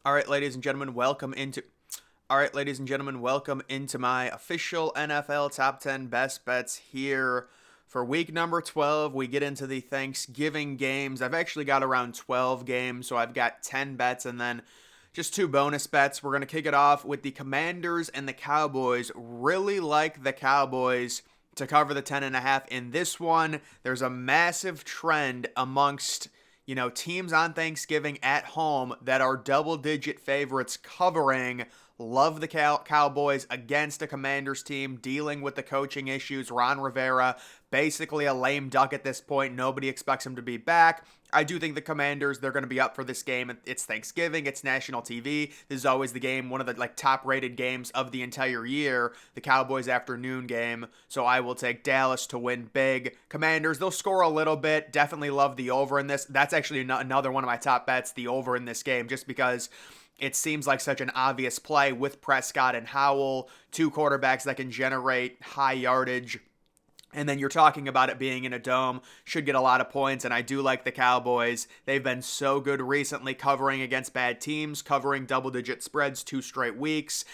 All right, ladies and gentlemen, welcome into my official NFL Top 10 Best Bets here for week number 12. We get into the Thanksgiving games. I've actually got around 12 games, so I've got 10 bets and then just two bonus bets. We're going to kick it off with the Commanders and the Cowboys. Really like the Cowboys to cover the 10.5 in this one. There's a massive trend amongst teams on Thanksgiving at home that are double digit favorites covering. Love the Cowboys against a Commanders team dealing with the coaching issues. Ron Rivera, basically a lame duck at this point. Nobody expects him to be back. I do think the Commanders, they're going to be up for this game. It's Thanksgiving. It's national TV. This is always the game, one of the top rated games of the entire year, the Cowboys afternoon game. So I will take Dallas to win big. Commanders, they'll score a little bit. Definitely love the over in this. That's actually another one of my top bets, the over in this game, just because it seems like such an obvious play with Prescott and Howell, two quarterbacks that can generate high yardage. And then you're talking about it being in a dome, should get a lot of points, and I do like the Cowboys. They've been so good recently covering against bad teams, covering double-digit spreads 2 straight weeks.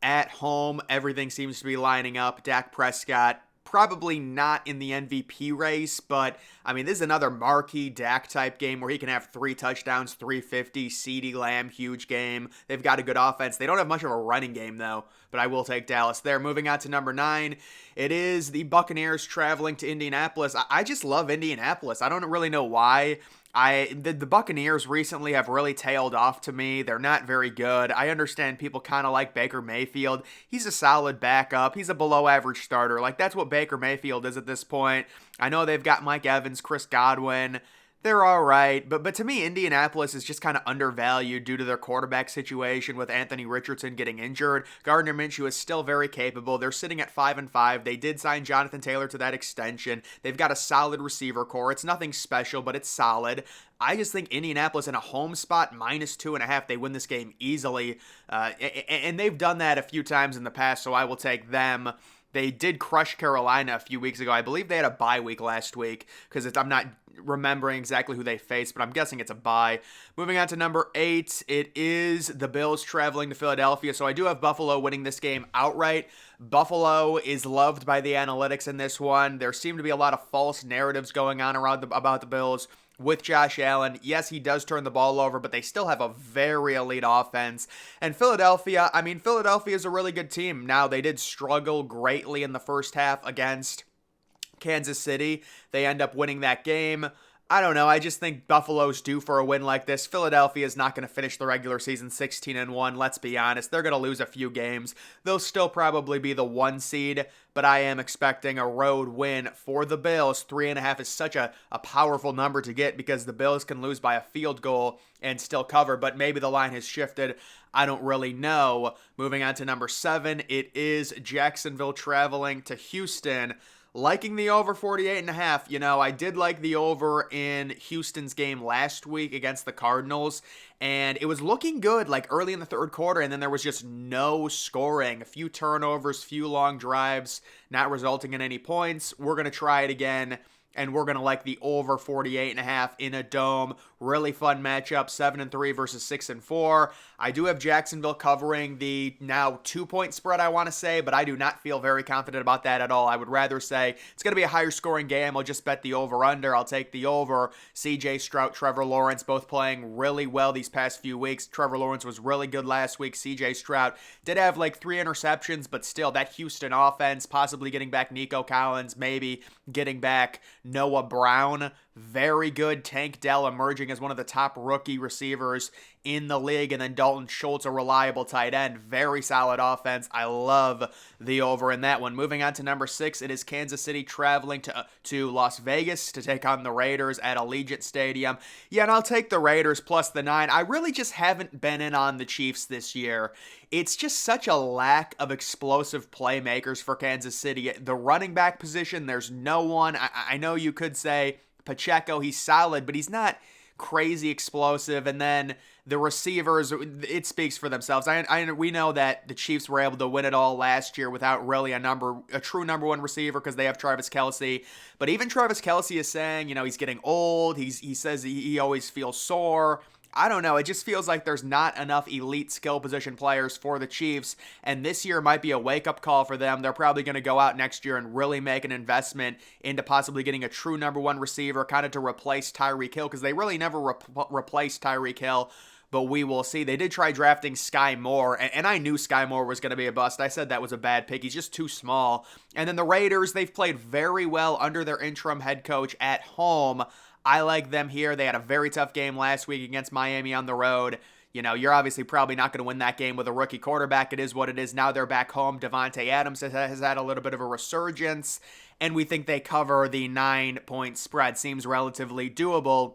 At home, everything seems to be lining up. Dak Prescott, probably not in the MVP race, but I mean, this is another marquee Dak type game where he can have 3 touchdowns, 350. CeeDee Lamb, huge game. They've got a good offense. They don't have much of a running game, though, but I will take Dallas there. Moving on to number 9, it is the Buccaneers traveling to Indianapolis. I just love Indianapolis. I don't really know why. The Buccaneers recently have really tailed off to me. They're not very good. I understand people kind of like Baker Mayfield. He's a solid backup. He's a below average starter. That's what Baker Mayfield is at this point. I know they've got Mike Evans, Chris Godwin. They're all right, but to me, Indianapolis is just kind of undervalued due to their quarterback situation with Anthony Richardson getting injured. Gardner Minshew is still very capable. They're sitting at 5-5. They did sign Jonathan Taylor to that extension. They've got a solid receiver core. It's nothing special, but it's solid. I just think Indianapolis in a home spot, -2.5, they win this game easily. And they've done that a few times in the past, so I will take them. They did crush Carolina a few weeks ago. I believe they had a bye week last week because I'm not remembering exactly who they faced, but I'm guessing it's a bye. Moving on to number 8, it is the Bills traveling to Philadelphia. So I do have Buffalo winning this game outright. Buffalo is loved by the analytics in this one. There seem to be a lot of false narratives going on about the Bills with Josh Allen. Yes, he does turn the ball over, but they still have a very elite offense. And Philadelphia is a really good team. Now, they did struggle greatly in the first half against Kansas City. They end up winning that game. I don't know. I just think Buffalo's due for a win like this. Philadelphia is not going to finish the regular season 16-1. Let's be honest. They're going to lose a few games. They'll still probably be the 1 seed, but I am expecting a road win for the Bills. 3.5 is such a powerful number to get because the Bills can lose by a field goal and still cover, but maybe the line has shifted. I don't really know. Moving on to number 7, it is Jacksonville traveling to Houston. Liking the over 48.5. I did like the over in Houston's game last week against the Cardinals, and it was looking good early in the third quarter, and then there was just no scoring. A few turnovers, few long drives, not resulting in any points. We're going to try it again, and we're going to like the over 48.5 in a dome. Really fun matchup, 7-3 versus 6-4. I do have Jacksonville covering the now 2-point spread, I want to say, but I do not feel very confident about that at all. I would rather say it's going to be a higher scoring game. I'll just bet the over-under. I'll take the over. CJ Stroud, Trevor Lawrence, both playing really well these past few weeks. Trevor Lawrence was really good last week. CJ Stroud did have 3 interceptions, but still, that Houston offense, possibly getting back Nico Collins, maybe getting back Noah Brown. Very good. Tank Dell emerging as one of the top rookie receivers in the league. And then Dalton Schultz, a reliable tight end. Very solid offense. I love the over in that one. Moving on to number 6, it is Kansas City traveling to Las Vegas to take on the Raiders at Allegiant Stadium. Yeah, and I'll take the Raiders plus the 9. I really just haven't been in on the Chiefs this year. It's just such a lack of explosive playmakers for Kansas City. The running back position, there's no one. I know you could say Pacheco, he's solid, but he's not crazy explosive. And then the receivers, it speaks for themselves. We know that the Chiefs were able to win it all last year without really a true number 1 receiver because they have Travis Kelce. But even Travis Kelce is saying, he's getting old. He says he always feels sore. I don't know. It just feels like there's not enough elite skill position players for the Chiefs, and this year might be a wake-up call for them. They're probably going to go out next year and really make an investment into possibly getting a true number one receiver, kind of to replace Tyreek Hill, because they really never replaced Tyreek Hill. But we will see. They did try drafting Sky Moore, and I knew Sky Moore was going to be a bust. I said that was a bad pick. He's just too small. And then the Raiders, they've played very well under their interim head coach at home. I like them here. They had a very tough game last week against Miami on the road. You know, you're obviously probably not going to win that game with a rookie quarterback. It is what it is. Now they're back home. Devontae Adams has had a little bit of a resurgence, and we think they cover the 9-point spread. Seems relatively doable.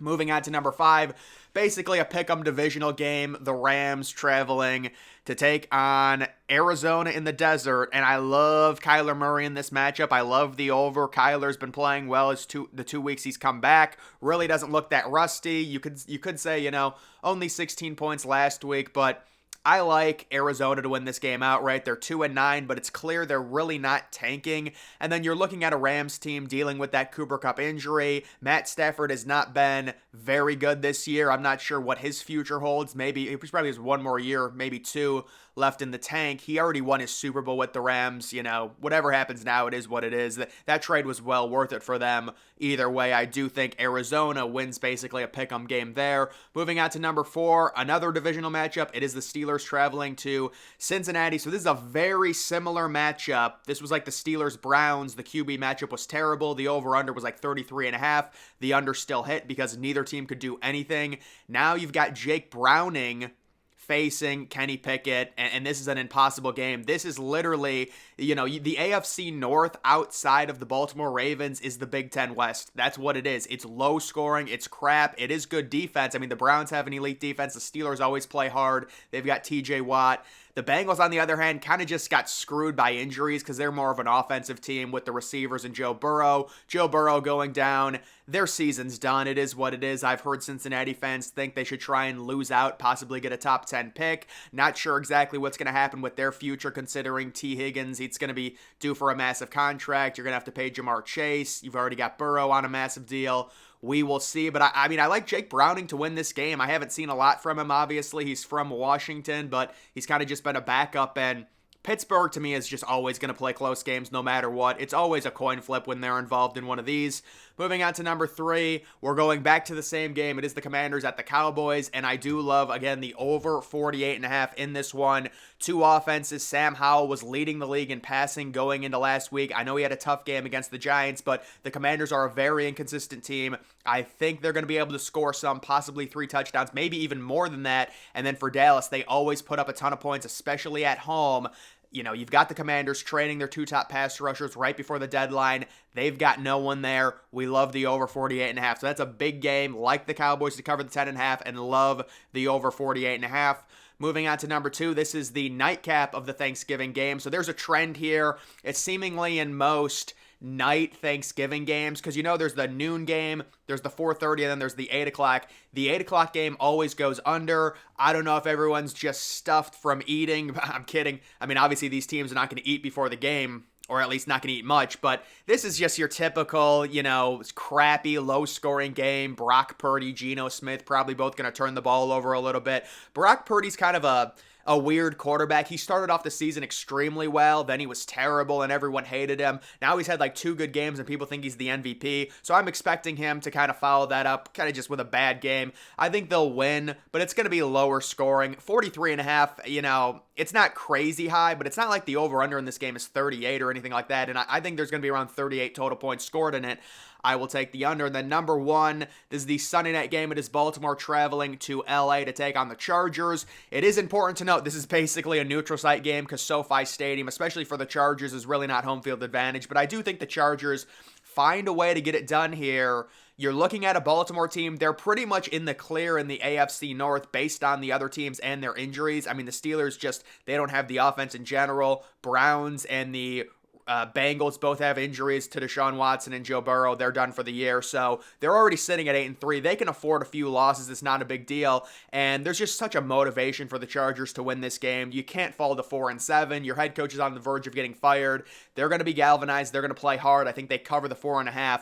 Moving on to number 5, basically a pick'em divisional game. The Rams traveling to take on Arizona in the desert, and I love Kyler Murray in this matchup. I love the over. Kyler's been playing well the 2 weeks he's come back. Really doesn't look that rusty. You could say, you know, only 16 points last week, but I like Arizona to win this game outright. They're 2-9, but it's clear they're really not tanking. And then you're looking at a Rams team dealing with that Cooper Kupp injury. Matt Stafford has not been very good this year. I'm not sure what his future holds. Maybe he probably has one more year, maybe 2 left in the tank. He already won his Super Bowl with the Rams. You know, whatever happens now, it is what it is. That trade was well worth it for them. Either way, I do think Arizona wins basically a pick'em game there. Moving on to number 4, another divisional matchup. It is the Steelers traveling to Cincinnati. So this is a very similar matchup. This was like the Steelers-Browns. The QB matchup was terrible. The over-under was like 33.5. The under still hit because neither team could do anything. Now you've got Jake Browning facing Kenny Pickett, and this is an impossible game. This is literally, you know, the AFC North outside of the Baltimore Ravens is the Big Ten West. That's what it is. It's low scoring. It's crap. It is good defense. I mean, the Browns have an elite defense. The Steelers always play hard. They've got TJ Watt. The Bengals, on the other hand, kind of just got screwed by injuries because they're more of an offensive team with the receivers and Joe Burrow. Joe Burrow going down. Their season's done. It is what it is. I've heard Cincinnati fans think they should try and lose out, possibly get a top 10 pick. Not sure exactly what's going to happen with their future considering T. Higgins. He's going to be due for a massive contract. You're going to have to pay Jamar Chase. You've already got Burrow on a massive deal. We will see, but I mean, I like Jake Browning to win this game. I haven't seen a lot from him, obviously. He's from Washington, but he's kind of just been a backup, and Pittsburgh, to me, is just always going to play close games no matter what. It's always a coin flip when they're involved in one of these. Moving on to number 3, we're going back to the same game. It is the Commanders at the Cowboys, and I do love, again, the over 48.5 in this one. 2 offenses. Sam Howell was leading the league in passing going into last week. I know he had a tough game against the Giants, but the Commanders are a very inconsistent team. I think they're going to be able to score some, possibly 3 touchdowns, maybe even more than that. And then for Dallas, they always put up a ton of points, especially at home. You know, you've got the Commanders training their 2 top pass rushers right before the deadline. They've got no one there. We love the over 48.5. So that's a big game. Like the Cowboys to cover the 10.5 and love the over 48.5. Moving on to number 2, this is the nightcap of the Thanksgiving game. So there's a trend here. It's seemingly in most night Thanksgiving games, because you know there's the noon game, there's the 4:30, and then there's the 8 o'clock. The 8 o'clock game always goes under. I don't know if everyone's just stuffed from eating. I'm kidding. I mean, obviously these teams are not going to eat before the game, or at least not going to eat much, but this is just your typical, you know, crappy, low-scoring game. Brock Purdy, Geno Smith, probably both going to turn the ball over a little bit. Brock Purdy's kind of a weird quarterback. He started off the season extremely well, then he was terrible and everyone hated him. Now he's had like 2 good games and people think he's the MVP, so I'm expecting him to kind of follow that up, kind of just with a bad game. I think they'll win, but it's going to be lower scoring. 43.5, you know, it's not crazy high, but it's not like the over-under in this game is 38 or anything like that, and I think there's going to be around 38 total points scored in it. I will take the under. And then number 1, this is the Sunday night game. It is Baltimore traveling to LA to take on the Chargers. It is important to note this is basically a neutral site game because SoFi Stadium, especially for the Chargers, is really not home field advantage. But I do think the Chargers find a way to get it done here. You're looking at a Baltimore team. They're pretty much in the clear in the AFC North based on the other teams and their injuries. I mean, the Steelers just, they don't have the offense in general. Browns and the Bengals both have injuries to Deshaun Watson and Joe Burrow. They're done for the year, so they're already sitting at 8-3. They can afford a few losses. It's not a big deal, and there's just such a motivation for the Chargers to win this game. You can't fall to 4-7. Your head coach is on the verge of getting fired. They're going to be galvanized. They're going to play hard. I think they cover the 4.5.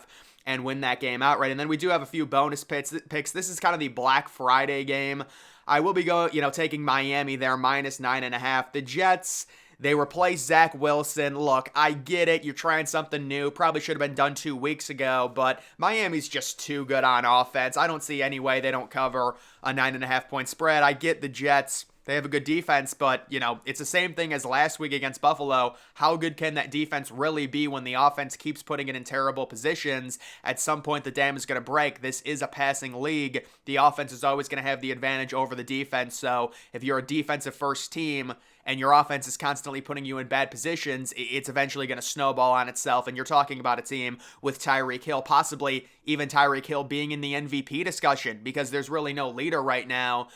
and win that game outright. And then we do have a few bonus picks. This is kind of the Black Friday game. I will be taking Miami there, -9.5. The Jets, they replaced Zach Wilson. Look, I get it. You're trying something new. Probably should have been done 2 weeks ago, but Miami's just too good on offense. I don't see any way they don't cover a 9.5-point spread. I get the Jets. They have a good defense, but, it's the same thing as last week against Buffalo. How good can that defense really be when the offense keeps putting it in terrible positions? At some point, the dam is going to break. This is a passing league. The offense is always going to have the advantage over the defense. So if you're a defensive first team and your offense is constantly putting you in bad positions, it's eventually going to snowball on itself. And you're talking about a team with Tyreek Hill, possibly even Tyreek Hill being in the MVP discussion, because there's really no leader right now.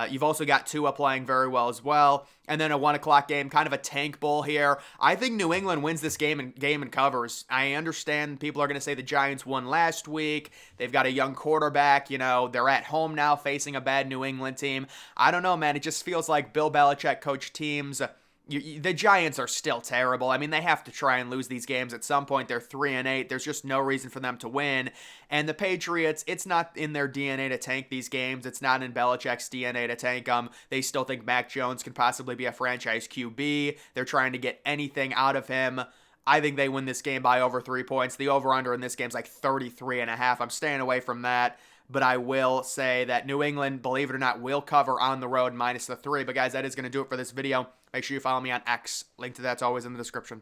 You've also got Tua playing very well as well. And then a 1 o'clock game, kind of a tank bowl here. I think New England wins this game and covers. I understand people are going to say the Giants won last week. They've got a young quarterback. They're at home now facing a bad New England team. I don't know, man. It just feels like Bill Belichick coached teams. The Giants are still terrible. I mean, they have to try and lose these games at some point. They're 3-8. There's just no reason for them to win. And the Patriots, it's not in their DNA to tank these games. It's not in Belichick's DNA to tank them. They still think Mac Jones can possibly be a franchise QB. They're trying to get anything out of him. I think they win this game by over 3 points. The over-under in this game is like 33.5. I'm staying away from that. But I will say that New England, believe it or not, will cover on the road -3. But guys, that is going to do it for this video. Make sure you follow me on X. Link to that's always in the description.